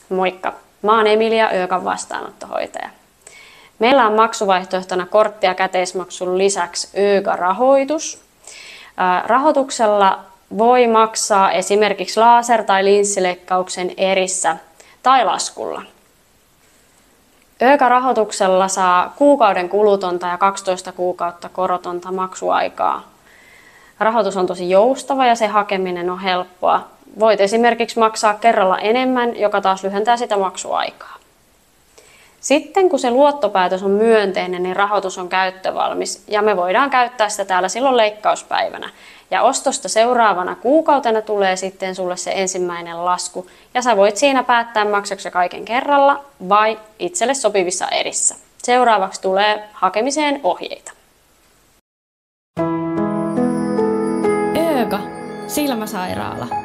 Moikka! Mä oon Emilia, Öökan vastaanottohoitaja. Meillä on maksuvaihtoehtona kortti- ja käteismaksun lisäksi Ööka-rahoitus. Rahoituksella voi maksaa esimerkiksi laser- tai linssileikkauksen erissä tai laskulla. Ööka-rahoituksella saa kuukauden kulutonta ja 12 kuukautta korotonta maksuaikaa. Rahoitus on tosi joustava ja se hakeminen on helppoa. Voit esimerkiksi maksaa kerralla enemmän, joka taas lyhentää sitä maksuaikaa. Sitten kun se luottopäätös on myönteinen, niin rahoitus on käyttövalmis ja me voidaan käyttää sitä täällä silloin leikkauspäivänä. Ja ostosta seuraavana kuukautena tulee sitten sulle se ensimmäinen lasku ja sä voit siinä päättää maksatko kaiken kerralla vai itselle sopivissa erissä. Seuraavaksi tulee hakemiseen ohjeita. Ööka, silmäsairaala.